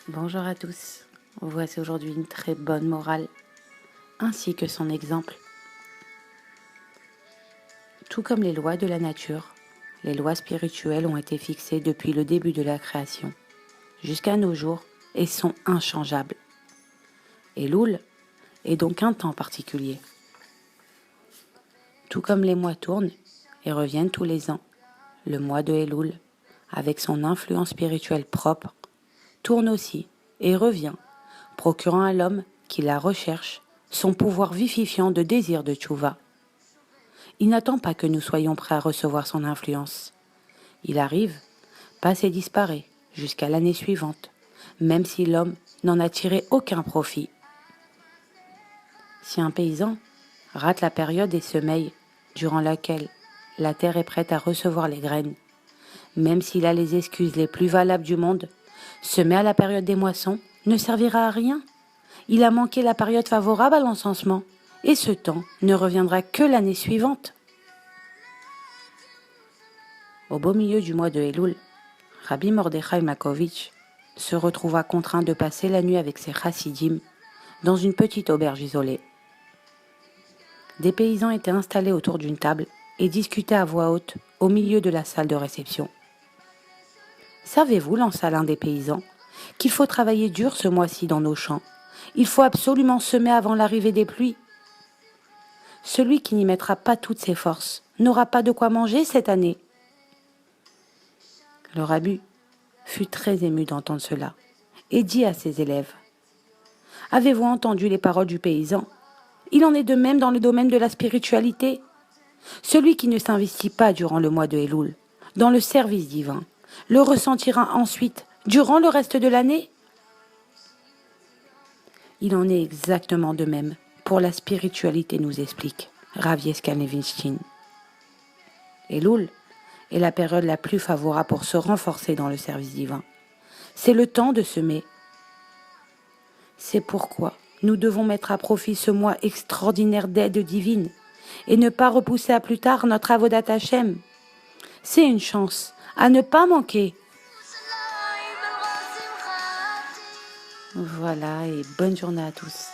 Bonjour à tous, voici aujourd'hui une très bonne morale, ainsi que son exemple. Tout comme les lois de la nature, les lois spirituelles ont été fixées depuis le début de la création, jusqu'à nos jours, et sont inchangeables. Elul est donc un temps particulier. Tout comme les mois tournent et reviennent tous les ans, le mois de Elul, avec son influence spirituelle propre, tourne aussi et revient, procurant à l'homme qui la recherche son pouvoir vivifiant de désir de tchouva. Il n'attend pas que nous soyons prêts à recevoir son influence. Il arrive, passe et disparaît jusqu'à l'année suivante, même si l'homme n'en a tiré aucun profit. Si un paysan rate la période des semeilles durant laquelle la terre est prête à recevoir les graines, même s'il a les excuses les plus valables du monde, semer à la période des moissons ne servira à rien. Il a manqué la période favorable à l'encensement, et ce temps ne reviendra que l'année suivante. Au beau milieu du mois de Elul, Rabbi Mordechai Makovitch se retrouva contraint de passer la nuit avec ses chassidim dans une petite auberge isolée. Des paysans étaient installés autour d'une table et discutaient à voix haute au milieu de la salle de réception. « Savez-vous, lança l'un des paysans, qu'il faut travailler dur ce mois-ci dans nos champs. Il faut absolument semer avant l'arrivée des pluies. Celui qui n'y mettra pas toutes ses forces n'aura pas de quoi manger cette année. » Le rabbi fut très ému d'entendre cela et dit à ses élèves : « Avez-vous entendu les paroles du paysan ? Il en est de même dans le domaine de la spiritualité. Celui qui ne s'investit pas durant le mois de Elul dans le service divin le ressentira ensuite durant le reste de l'année. Il en est exactement de même pour la spiritualité, nous explique Rav Yeskel Nevinstein. Elul est la période la plus favorable pour se renforcer dans le service divin. C'est le temps de semer. C'est pourquoi nous devons mettre à profit ce mois extraordinaire d'aide divine et ne pas repousser à plus tard notre avodat Hashem. C'est une chance à ne pas manquer. Voilà, et bonne journée à tous.